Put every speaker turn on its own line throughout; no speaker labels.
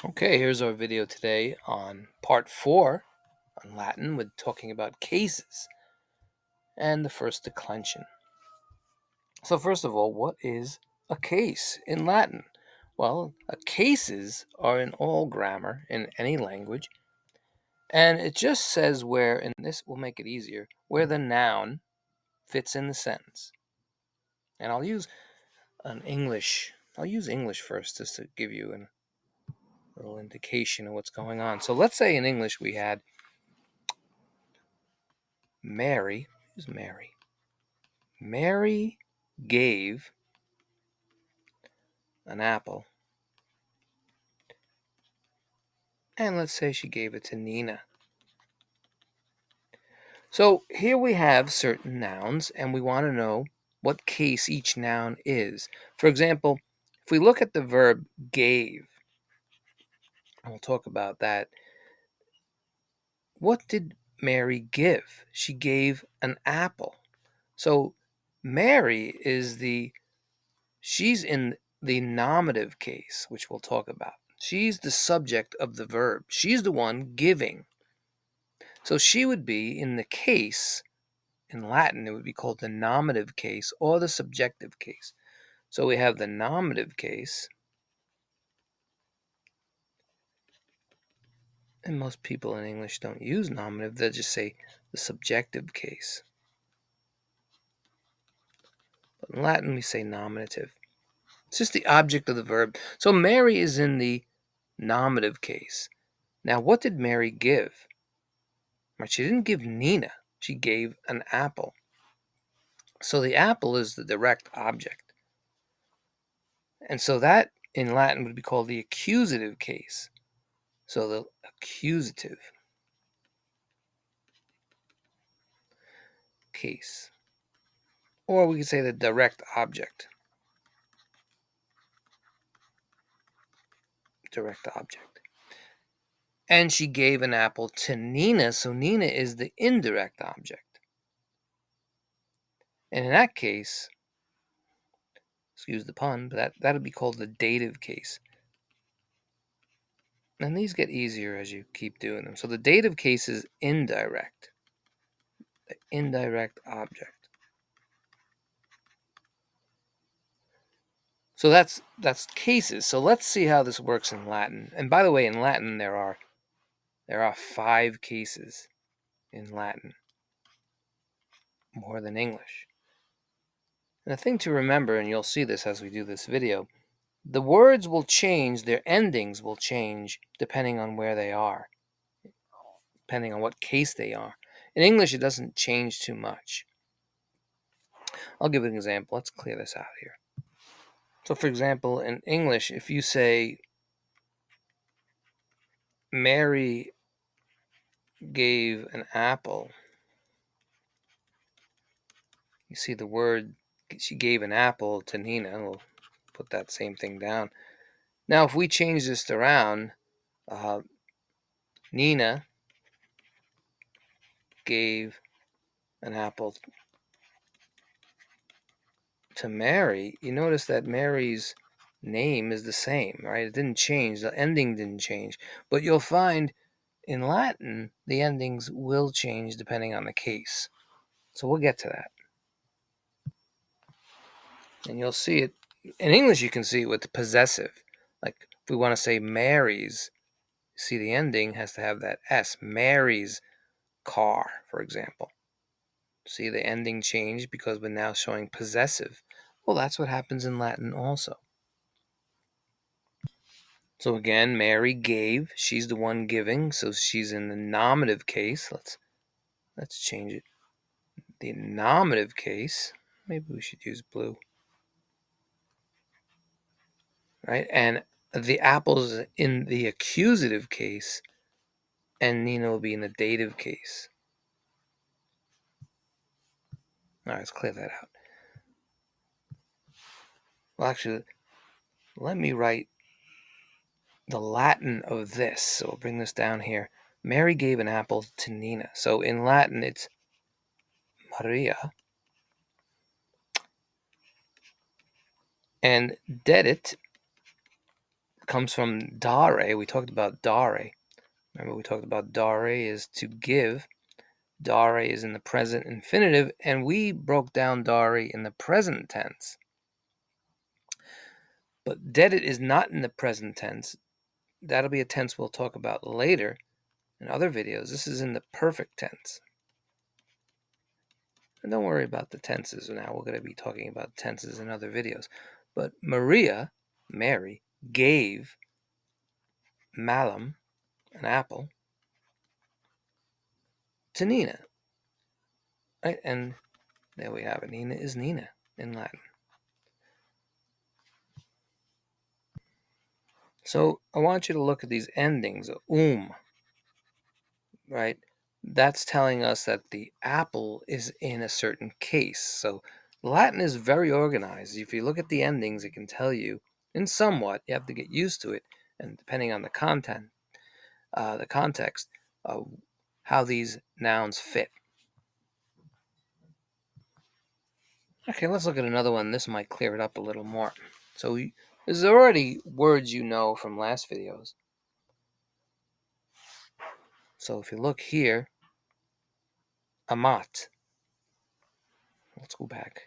Okay, here's our video today on part 4 on Latin with talking about cases and the first declension. So first of all, what is a case in Latin? Well, cases are in all grammar in any language, and it just says where, and this will make it easier, where the noun fits in the sentence. And I'll use English first just to give you a little indication of what's going on. So let's say in English we had Mary. Who's Mary? Mary gave an apple, and let's say she gave it to Nina. So here we have certain nouns, and we want to know what case each noun is. For example, if we look at the verb gave, and we'll talk about that, what did Mary give? She gave an apple. So Mary she's in the nominative case, which we'll talk about. She's the subject of the verb. She's the one giving. So she would be in the case, in Latin, it would be called the nominative case or the subjective case. So we have the nominative case, and most people in English don't use nominative, they'll just say the subjective case. But in Latin, we say nominative. It's just the object of the verb. So Mary is in the nominative case. Now, what did Mary give? Right, she didn't give Nina. She gave an apple. So the apple is the direct object. And so that in Latin would be called the accusative case. So the accusative case. Or we could say the direct object. Direct object. And she gave an apple to Nina, so Nina is the indirect object. And in that case, excuse the pun, but that would be called the dative case. And these get easier as you keep doing them. So the dative case is indirect. The indirect object. So that's cases. So let's see how this works in Latin. And by the way, in Latin there are 5 cases in Latin, more than English. And the thing to remember, and you'll see this as we do this video, the words will change, their endings will change depending on where they are, depending on what case they are. In English, it doesn't change too much. I'll give an example. Let's clear this out here. So, for example, in English, if you say, Mary gave an apple, you see the word, she gave an apple to Nina. We'll put that same thing down. Now, if we change this around, Nina gave an apple to Mary, you notice that Mary's name is the same, right? It didn't change. The ending didn't change. But you'll find in Latin, the endings will change depending on the case. So we'll get to that. And you'll see it. In English, you can see it with the possessive. Like if we want to say Mary's, see the ending has to have that S. Mary's car, for example. See the ending change because we're now showing possessive. Well, that's what happens in Latin also. So again, Mary gave. She's the one giving, so she's in the nominative case. Let's change it. The nominative case. Maybe we should use blue. Right? And the apple's in the accusative case, and Nina will be in the dative case. All right, let's clear that out. Well, actually, let me write the Latin of this. So we'll bring this down here. Mary gave an apple to Nina. So in Latin, it's Maria. And dedit comes from dare. We talked about dare. Remember, we talked about dare is to give. Dare is in the present infinitive, and we broke down dare in the present tense. But deaded is not in the present tense. That'll be a tense we'll talk about later in other videos. This is in the perfect tense. And don't worry about the tenses now. We're going to be talking about tenses in other videos. But Mary, gave Malum, an apple, to Nina. Right? And there we have it. Nina is Nina in Latin. So I want you to look at these endings. Right? That's telling us that the apple is in a certain case. So Latin is very organized. If you look at the endings, it can tell you, in somewhat, you have to get used to it, and depending on the content, the context, how these nouns fit. Okay, let's look at another one. This might clear it up a little more. So there's already words you know from last videos. So if you look here, amat. Let's go back.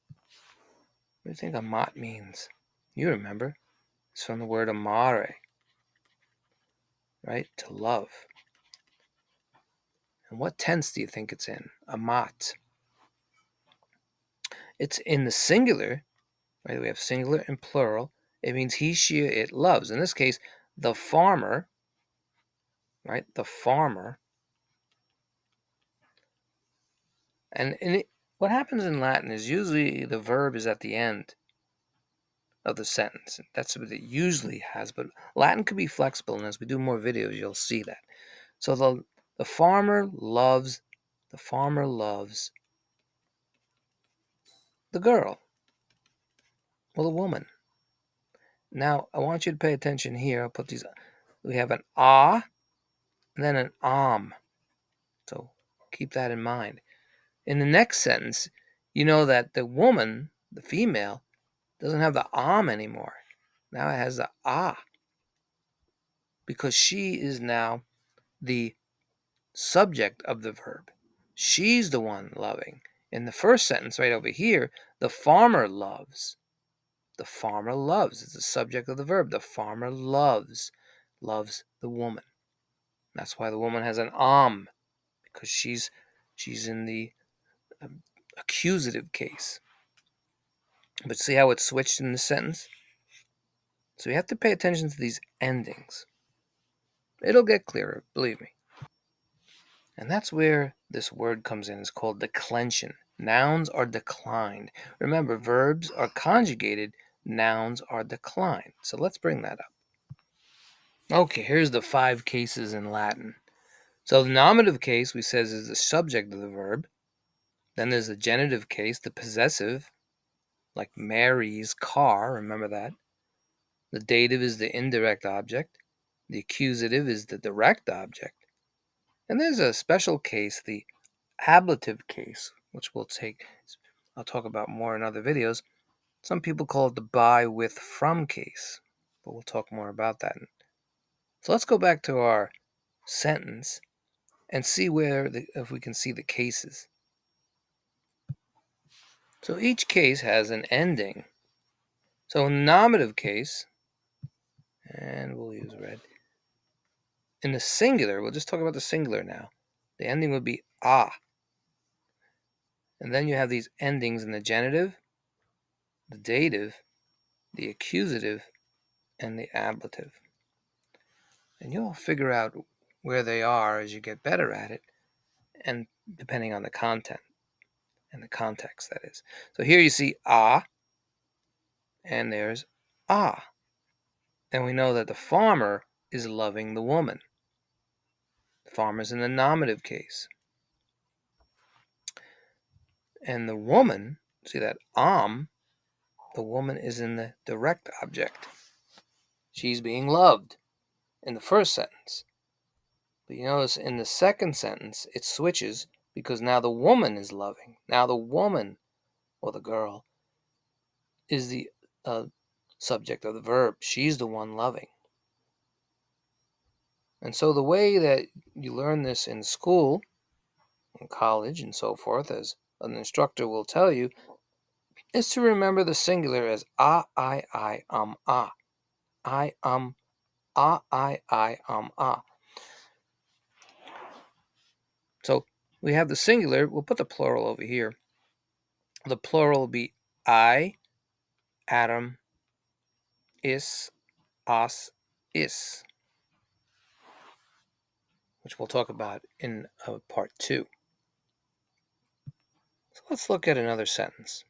What do you think amat means? You remember. It's from the word amare, right? To love. And what tense do you think it's in? Amat. It's in the singular, right? We have singular and plural. It means he, she, it loves. In this case, the farmer, right? The farmer. And what happens in Latin is usually the verb is at the end of the sentence. That's what it usually has, but Latin could be flexible, and as we do more videos, you'll see that. So the farmer loves the girl, or the woman. Now, I want you to pay attention here. I'll put these, we have an and then an So keep that in mind. In the next sentence, you know that the woman, the female, doesn't have the anymore. Now it has the because she is now the subject of the verb. She's the one loving. In the first sentence right over here, the farmer loves. The farmer loves. It's the subject of the verb. The farmer loves the woman. That's why the woman has an because she's in the accusative case. But see how it's switched in the sentence? So you have to pay attention to these endings. It'll get clearer, believe me. And that's where this word comes in. It's called declension. Nouns are declined. Remember, verbs are conjugated. Nouns are declined. So let's bring that up. Okay, here's the 5 cases in Latin. So the nominative case, we says, is the subject of the verb. Then there's the genitive case, the possessive, like Mary's car. Remember that. The dative is the indirect object. The accusative is the direct object. And there's a special case, the ablative case, which I'll talk about more in other videos. Some people call it the by, with, from case, but we'll talk more about that. So let's go back to our sentence and see if we can see the cases. So each case has an ending. So in the nominative case, and we'll use red. In the singular, we'll just talk about the singular now. The ending would be And then you have these endings in the genitive, the dative, the accusative, and the ablative. And you'll figure out where they are as you get better at it, and depending on the content and the context, that is. So here you see and there's And we know that the farmer is loving the woman. The farmer's in the nominative case. And the woman, see that the woman is in the direct object. She's being loved in the first sentence. But you notice in the second sentence, it switches because now the woman is loving. Now the woman, or the girl, is the subject of the verb. She's the one loving. And so the way that you learn this in school, in college, and so forth, as an instructor will tell you, is to remember the singular as ah, I, ah. I, ah, I, ah. So we have the singular. We'll put the plural over here. The plural will be I, Adam, is, us, is, which we'll talk about in part 2. So let's look at another sentence.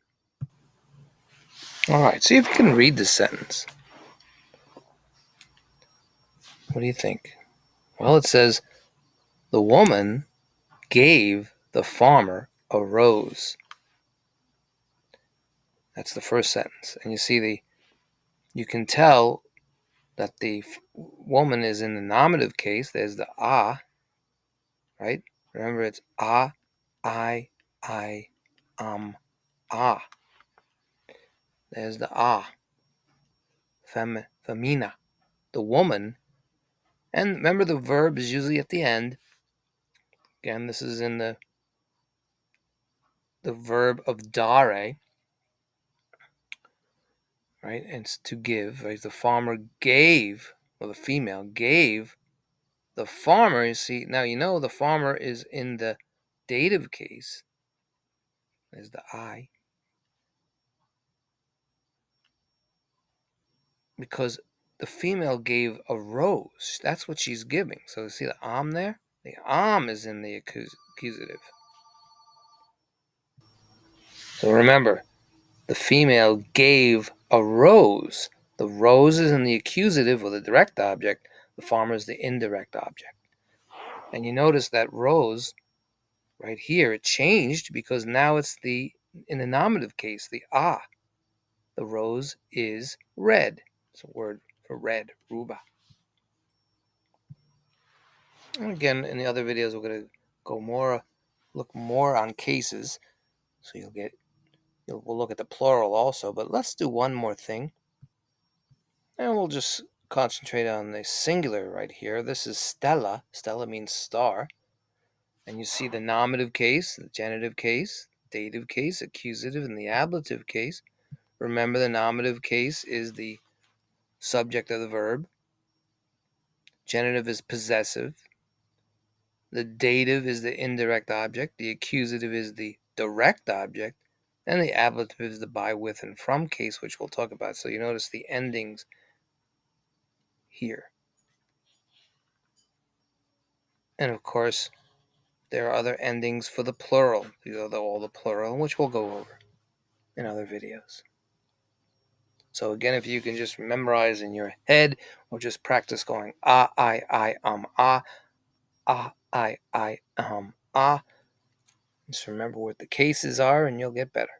All right, see if you can read this sentence. What do you think? Well, it says, the woman gave the farmer a rose. That's the first sentence. And you see you can tell that the woman is in the nominative case. There's the ah, right? Remember, it's ah, I, ah. There's the ah, femina, the woman. And remember, the verb is usually at the end. Again, this is in the verb of dare, right? And it's to give, right? The farmer gave, or the female gave the farmer. You see, now you know the farmer is in the dative case. There's the I. Because the female gave a rose. That's what she's giving. So you see the am there? The am is in the accusative. So remember, the female gave a rose. The rose is in the accusative or the direct object. The farmer is the indirect object. And you notice that rose right here, it changed because now it's in the nominative case, the ah. The rose is red. It's a word for red, ruba. And again, in the other videos, we're going to look more on cases. So we'll look at the plural also. But let's do one more thing. And we'll just concentrate on the singular right here. This is Stella. Stella means star. And you see the nominative case, the genitive case, dative case, accusative, and the ablative case. Remember, the nominative case is the subject of the verb. Genitive is possessive. The dative is the indirect object. The accusative is the direct object. And the ablative is the by, with, and from case, which we'll talk about. So you notice the endings here. And of course, there are other endings for the plural. These are all the plural, which we'll go over in other videos. So again, if you can just memorize in your head or just practice going ah, I, ah, I, ah. Just remember what the cases are and you'll get better.